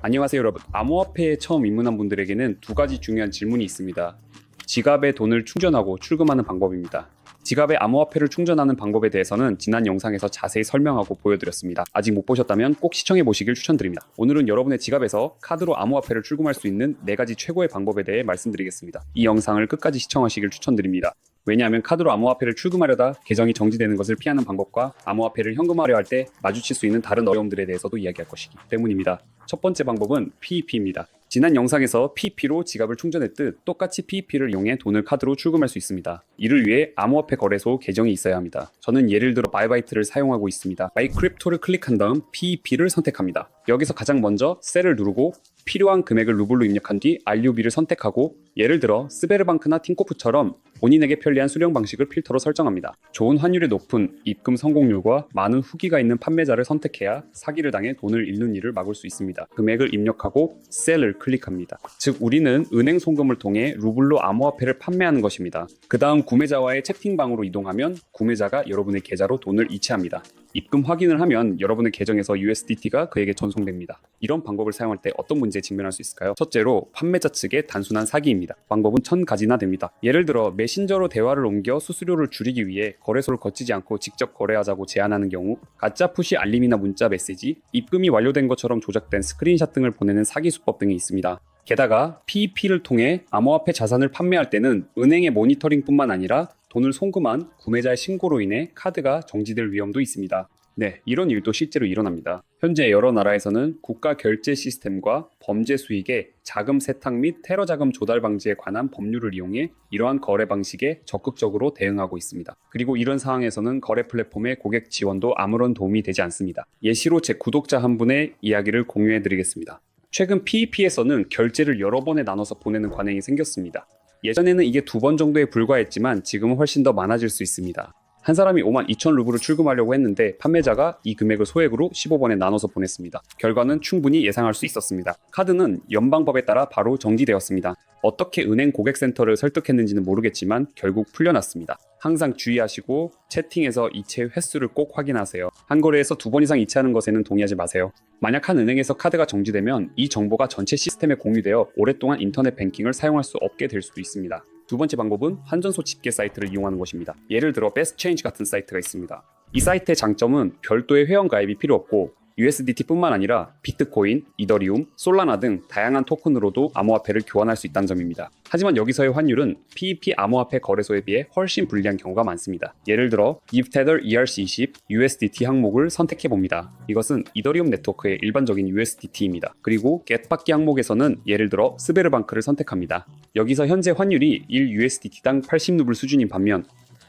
안녕하세요 여러분. 암호화폐에 처음 입문한 분들에게는 두 가지 중요한 질문이 있습니다. 지갑에 돈을 충전하고 출금하는 방법입니다. 지갑에 암호화폐를 충전하는 방법에 대해서는 지난 영상에서 자세히 설명하고 보여드렸습니다. 아직 못 보셨다면 꼭 시청해 보시길 추천드립니다. 오늘은 여러분의 지갑에서 카드로 암호화폐를 출금할 수 있는 4가지 최고의 방법에 대해 말씀드리겠습니다. 이 영상을 끝까지 시청하시길 추천드립니다. 왜냐하면 카드로 암호화폐를 출금하려다 계정이 정지되는 것을 피하는 방법과 암호화폐를 현금화하려 할 때 마주칠 수 있는 다른 어려움들에 대해서도 이야기할 것이기 때문입니다. 첫 번째 방법은 PEP입니다. 지난 영상에서 PEP로 지갑을 충전했듯 똑같이 PEP를 이용해 돈을 카드로 출금할 수 있습니다. 이를 위해 암호화폐 거래소 계정이 있어야 합니다. 저는 예를 들어 바이바이트를 사용하고 있습니다. 마이 크립토를 클릭한 다음 PEP를 선택합니다. 여기서 가장 먼저 셀을 누르고 필요한 금액을 루블로 입력한 뒤 RUB를 선택하고 예를 들어 스베르방크나 틴코프처럼 본인에게 편리한 수령 방식을 필터로 설정합니다. 좋은 환율이 높은 입금 성공률과 많은 후기가 있는 판매자를 선택해야 사기를 당해 돈을 잃는 일을 막을 수 있습니다. 금액을 입력하고 셀을 클릭합니다. 즉 우리는 은행 송금을 통해 루블로 암호화폐를 판매하는 것입니다. 그 다음 구매자와의 채팅방으로 이동하면 구매자가 여러분의 계좌로 돈을 이체합니다. 입금 확인을 하면 여러분의 계정에서 USDT가 그에게 전송됩니다. 이런 방법을 사용할 때 어떤 문제에 직면할 수 있을까요? 첫째로 판매자 측의 단순한 사기입니다. 방법은 1000가지나 됩니다. 예를 들어 메신저로 대화를 옮겨 수수료를 줄이기 위해 거래소를 거치지 않고 직접 거래하자고 제안하는 경우, 가짜 푸시 알림이나 문자 메시지, 입금이 완료된 것처럼 조작된 스크린샷 등을 보내는 사기 수법 등이 있습니다. 게다가 PEP를 통해 암호화폐 자산을 판매할 때는 은행의 모니터링뿐만 아니라 돈을 송금한 구매자의 신고로 인해 카드가 정지될 위험도 있습니다. 네, 이런 일도 실제로 일어납니다. 현재 여러 나라에서는 국가 결제 시스템과 범죄 수익의 자금 세탁 및 테러 자금 조달 방지에 관한 법률을 이용해 이러한 거래 방식에 적극적으로 대응하고 있습니다. 그리고 이런 상황에서는 거래 플랫폼의 고객 지원도 아무런 도움이 되지 않습니다. 예시로 제 구독자 한 분의 이야기를 공유해 드리겠습니다. 최근 PEP에서는 결제를 여러 번에 나눠서 보내는 관행이 생겼습니다. 예전에는 이게 2번 정도에 불과했지만 지금은 훨씬 더 많아질 수 있습니다. 한 사람이 52,000루블을 출금하려고 했는데 판매자가 이 금액을 소액으로 15번에 나눠서 보냈습니다. 결과는 충분히 예상할 수 있었습니다. 카드는 연방법에 따라 바로 정지되었습니다. 어떻게 은행 고객센터를 설득했는지는 모르겠지만 결국 풀려났습니다. 항상 주의하시고 채팅에서 이체 횟수를 꼭 확인하세요. 한 거래에서 2번 이상 이체하는 것에는 동의하지 마세요. 만약 한 은행에서 카드가 정지되면 이 정보가 전체 시스템에 공유되어 오랫동안 인터넷 뱅킹을 사용할 수 없게 될 수도 있습니다. 두 번째 방법은 환전소 집계 사이트를 이용하는 것입니다. 예를 들어 베스트체인지 같은 사이트가 있습니다. 이 사이트의 장점은 별도의 회원 가입이 필요 없고 USDT뿐만 아니라 비트코인, 이더리움, 솔라나 등 다양한 토큰으로도 암호화폐를 교환할 수 있다는 점입니다. 하지만 여기서의 환율은 PEP 암호화폐 거래소에 비해 훨씬 불리한 경우가 많습니다. 예를 들어 Givtether ERC20 USDT 항목을 선택해봅니다. 이것은 이더리움 네트워크의 일반적인 USDT입니다. 그리고 get받기 항목에서는 예를 들어 스베르방크를 선택합니다. 여기서 현재 환율이 1 USDT당 80루블 수준인 반면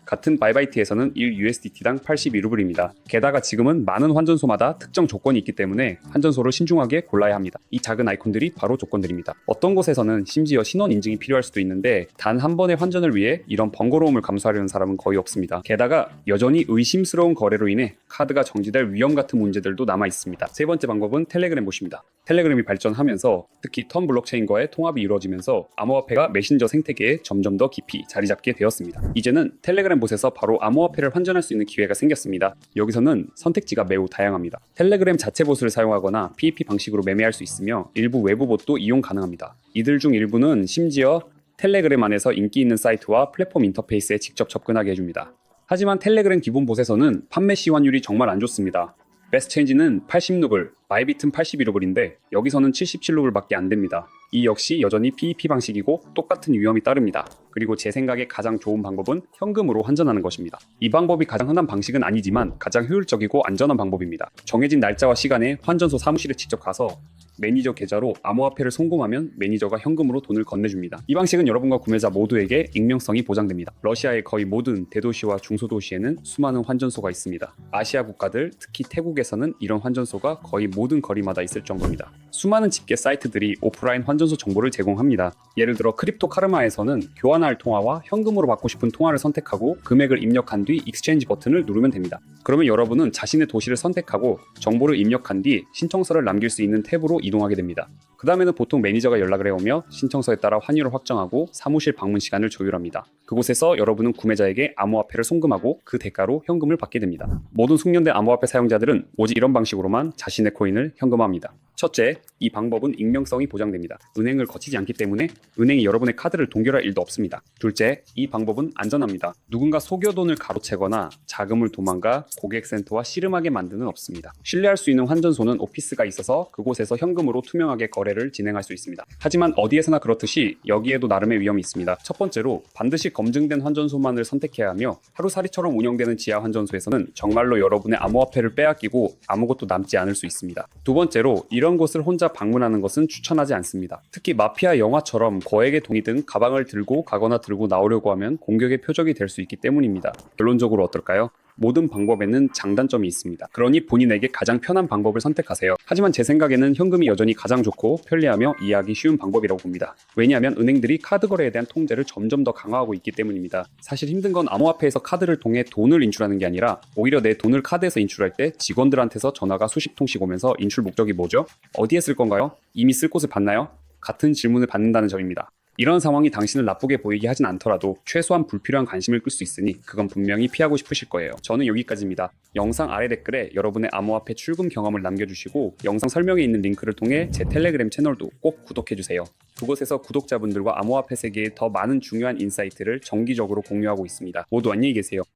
같은 바이바이트에서는 1 USDT당 82루블입니다. 게다가 지금은 많은 환전소마다 특정 조건이 있기 때문에 환전소를 신중하게 골라야 합니다. 이 작은 아이콘들이 바로 조건들입니다. 어떤 곳에서는 심지어 신원 인증이 필요할 수도 있는데 단 한 번의 환전을 위해 이런 번거로움을 감수하려는 사람은 거의 없습니다. 게다가 여전히 의심스러운 거래로 인해 카드가 정지될 위험 같은 문제들도 남아 있습니다. 세 번째 방법은 텔레그램 봇입니다. 텔레그램이 발전하면서 특히 턴 블록체인과의 통합이 이루어지면서 암호화폐가 메신저 생태계에 점점 더 깊이 자리 잡게 되었습니다. 이제는 텔레그램 봇에서 바로 암호화폐를 환전할 수 있는 기회가 생겼습니다. 여기서는 선택지가 매우 다양합니다. 텔레그램 자체 봇을 사용하거나 PEP 방식으로 매매할 수 있으며 일부 외부 봇도 이용 가능합니다. 이들 중 일부는 심지어 텔레그램 안에서 인기 있는 사이트와 플랫폼 인터페이스에 직접 접근하게 해줍니다. 하지만 텔레그램 기본 봇에서는 판매 시 환율이 정말 안 좋습니다. 베스트체인지는 80루블, 바이비트는 82루블인데 여기서는 77루블밖에 안 됩니다. 이 역시 여전히 PEP 방식이고 똑같은 위험이 따릅니다. 그리고 제 생각에 가장 좋은 방법은 현금으로 환전하는 것입니다. 이 방법이 가장 흔한 방식은 아니지만 가장 효율적이고 안전한 방법입니다. 정해진 날짜와 시간에 환전소 사무실에 직접 가서 매니저 계좌로 암호화폐를 송금하면 매니저가 현금으로 돈을 건네줍니다. 이 방식은 여러분과 구매자 모두에게 익명성이 보장됩니다. 러시아의 거의 모든 대도시와 중소도시에는 수많은 환전소가 있습니다. 아시아 국가들, 특히 태국에서는 이런 환전소가 거의 모든 거리마다 있을 정도입니다. 수많은 집계 사이트들이 오프라인 환전소 정보를 제공합니다. 예를 들어 크립토 카르마에서는 교환할 통화와 현금으로 받고 싶은 통화를 선택하고 금액을 입력한 뒤 익스체인지 버튼을 누르면 됩니다. 그러면 여러분은 자신의 도시를 선택하고 정보를 입력한 뒤 신청서를 남길 수 있는 탭으로 이동하게 됩니다. 그 다음에는 보통 매니저가 연락을 해오며 신청서에 따라 환율을 확정하고 사무실 방문 시간을 조율합니다. 그곳에서 여러분은 구매자에게 암호화폐를 송금하고 그 대가로 현금을 받게 됩니다. 모든 숙련된 암호화폐 사용자들은 오직 이런 방식으로만 자신의 코인을 현금화합니다. 첫째, 이 방법은 익명성이 보장됩니다. 은행을 거치지 않기 때문에 은행이 여러분의 카드를 동결할 일도 없습니다. 둘째, 이 방법은 안전합니다. 누군가 속여돈을 가로채거나 자금을 도망가 고객센터와 씨름하게 만드는 없습니다. 신뢰할 수 있는 환전소는 오피스가 있어서 그곳에서 현금으로 투명하게 거래를 진행할 수 있습니다. 하지만 어디에서나 그렇듯이 여기에도 나름의 위험이 있습니다. 첫 번째로 반드시 검증된 환전소만을 선택해야 하며 하루살이처럼 운영되는 지하 환전소에서는 정말로 여러분의 암호화폐를 빼앗기고 아무것도 남지 않을 수 있습니다. 두 번째로 이런 곳을 혼자 방문하는 것은 추천하지 않습니다. 특히 마피아 영화처럼 거액의 돈이 든 가방을 들고 가거나 들고 나오려고 하면 공격의 표적이 될 수 있기 때문입니다. 결론적으로 어떨까요? 모든 방법에는 장단점이 있습니다. 그러니 본인에게 가장 편한 방법을 선택하세요. 하지만 제 생각에는 현금이 여전히 가장 좋고 편리하며 이해하기 쉬운 방법이라고 봅니다. 왜냐하면 은행들이 카드 거래에 대한 통제를 점점 더 강화하고 있기 때문입니다. 사실 힘든 건 암호화폐에서 카드를 통해 돈을 인출하는 게 아니라 오히려 내 돈을 카드에서 인출할 때 직원들한테서 전화가 수십 통씩 오면서 인출 목적이 뭐죠? 어디에 쓸 건가요? 이미 쓸 곳을 봤나요? 같은 질문을 받는다는 점입니다. 이런 상황이 당신을 나쁘게 보이게 하진 않더라도 최소한 불필요한 관심을 끌 수 있으니 그건 분명히 피하고 싶으실 거예요. 저는 여기까지입니다. 영상 아래 댓글에 여러분의 암호화폐 출금 경험을 남겨주시고 영상 설명에 있는 링크를 통해 제 텔레그램 채널도 꼭 구독해주세요. 그곳에서 구독자분들과 암호화폐 세계의 더 많은 중요한 인사이트를 정기적으로 공유하고 있습니다. 모두 안녕히 계세요.